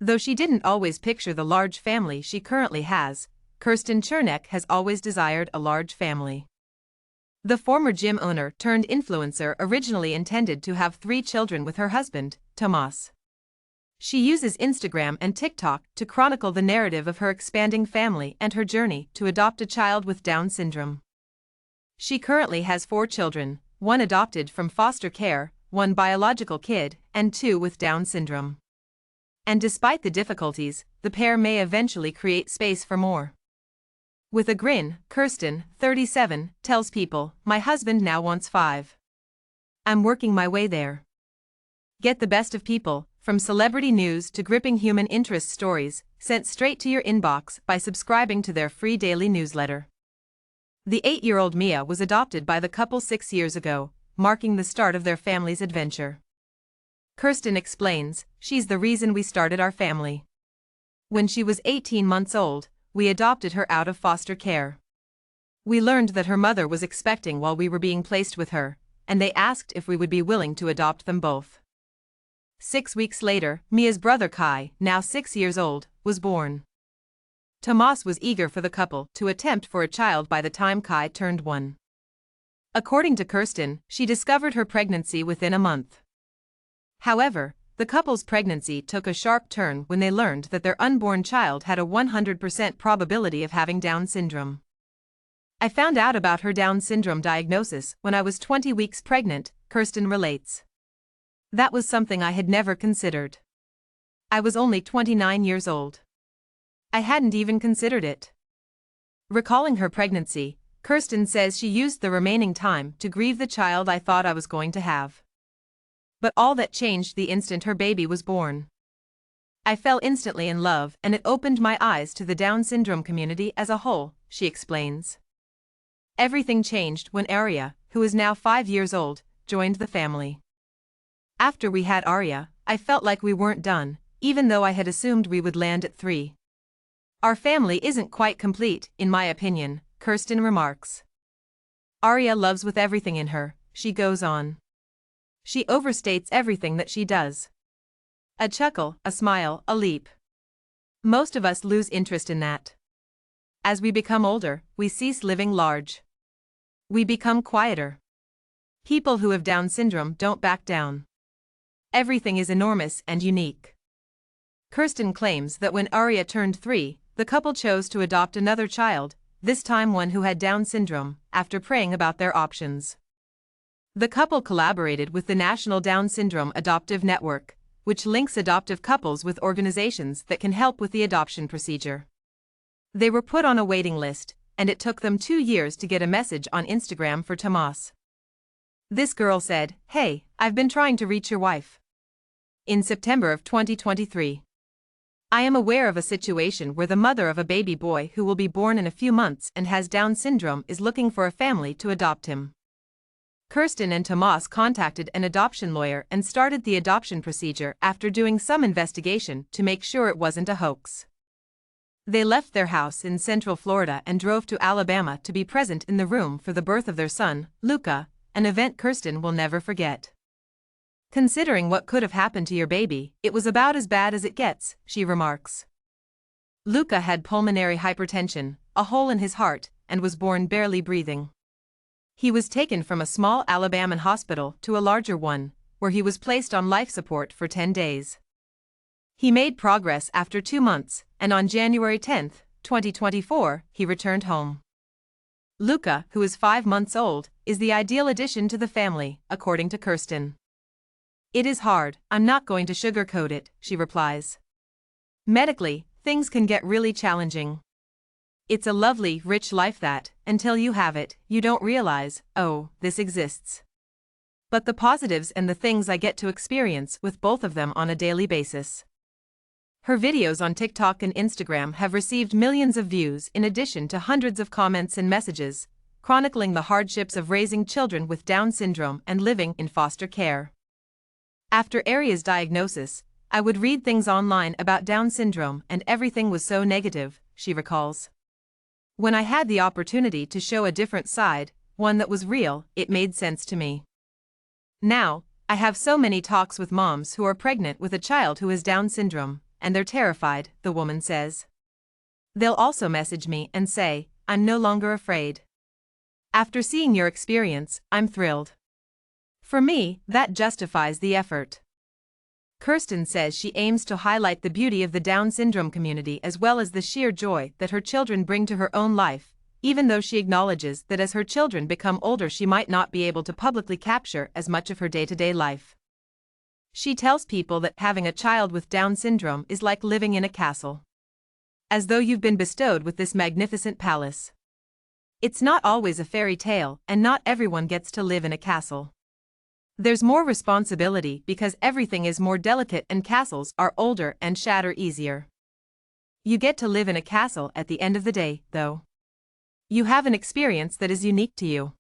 Though she didn't always picture the large family she currently has, Kirstin Czernek has always desired a large family. The former gym owner turned influencer originally intended to have 3 children with her husband, Tomas. She uses Instagram and TikTok to chronicle the narrative of her expanding family and her journey to adopt a child with Down syndrome. She currently has 4 children, 1 adopted from foster care, 1 biological kid, and 2 with Down syndrome. And despite the difficulties, the pair may eventually create space for more. With a grin, Kirstin, 37, tells People, "My husband now wants 5. I'm working my way there." Get the best of People, from celebrity news to gripping human interest stories, sent straight to your inbox by subscribing to their free daily newsletter. The 8-year-old Mia was adopted by the couple 6 years ago, marking the start of their family's adventure. Kirstin explains, "She's the reason we started our family. When she was 18 months old, we adopted her out of foster care. We learned that her mother was expecting while we were being placed with her, and they asked if we would be willing to adopt them both." 6 weeks later, Mia's brother Kai, now 6 years old, was born. Tomas was eager for the couple to attempt for a child by the time Kai turned 1. According to Kirstin, she discovered her pregnancy within a month. However, the couple's pregnancy took a sharp turn when they learned that their unborn child had a 100% probability of having Down syndrome. "I found out about her Down syndrome diagnosis when I was 20 weeks pregnant," Kirstin relates. "That was something I had never considered. I was only 29 years old. I hadn't even considered it." Recalling her pregnancy, Kirstin says she used the remaining time to grieve the child I thought I was going to have. But all that changed the instant her baby was born. "I fell instantly in love and it opened my eyes to the Down syndrome community as a whole," she explains. Everything changed when Arya, who is now 5 years old, joined the family. "After we had Arya, I felt like we weren't done, even though I had assumed we would land at 3. Our family isn't quite complete, in my opinion," Kirstin remarks. "Arya loves with everything in her," she goes on. "She overstates everything that she does. A chuckle, a smile, a leap. Most of us lose interest in that. As we become older, we cease living large. We become quieter. People who have Down syndrome don't back down. Everything is enormous and unique." Kirstin claims that when Arya turned 3, the couple chose to adopt another child, this time one who had Down syndrome, after praying about their options. The couple collaborated with the National Down Syndrome Adoptive Network, which links adoptive couples with organizations that can help with the adoption procedure. They were put on a waiting list, and it took them 2 years to get a message on Instagram for Tomas. This girl said, "Hey, I've been trying to reach your wife." In September of 2023. "I am aware of a situation where the mother of a baby boy who will be born in a few months and has Down syndrome is looking for a family to adopt him." Kirstin and Tomas contacted an adoption lawyer and started the adoption procedure after doing some investigation to make sure it wasn't a hoax. They left their house in Central Florida and drove to Alabama to be present in the room for the birth of their son, Luca, an event Kirstin will never forget. "Considering what could have happened to your baby, it was about as bad as it gets," she remarks. Luca had pulmonary hypertension, a hole in his heart, and was born barely breathing. He was taken from a small Alabama hospital to a larger one, where he was placed on life support for 10 days. He made progress after 2 months, and on January 10, 2024, he returned home. Luca, who is 5 months old, is the ideal addition to the family, according to Kirstin. "It is hard, I'm not going to sugarcoat it," she replies. "Medically, things can get really challenging. It's a lovely, rich life that, until you have it, you don't realize, oh, this exists. But the positives and the things I get to experience with both of them on a daily basis." Her videos on TikTok and Instagram have received millions of views in addition to hundreds of comments and messages, chronicling the hardships of raising children with Down syndrome and living in foster care. "After Arya's diagnosis, I would read things online about Down syndrome and everything was so negative," she recalls. "When I had the opportunity to show a different side, one that was real, it made sense to me. Now, I have so many talks with moms who are pregnant with a child who has Down syndrome, and they're terrified, the woman says. They'll also message me and say, I'm no longer afraid. After seeing your experience, I'm thrilled. For me, that justifies the effort. Kirstin says she aims to highlight the beauty of the Down syndrome community as well as the sheer joy that her children bring to her own life, even though she acknowledges that as her children become older she might not be able to publicly capture as much of her day-to-day life. She tells people that having a child with Down syndrome is like living in a castle. As though you've been bestowed with this magnificent palace. It's not always a fairy tale, and not everyone gets to live in a castle. There's more responsibility because everything is more delicate and castles are older and shatter easier. You get to live in a castle at the end of the day, though. You have an experience that is unique to you.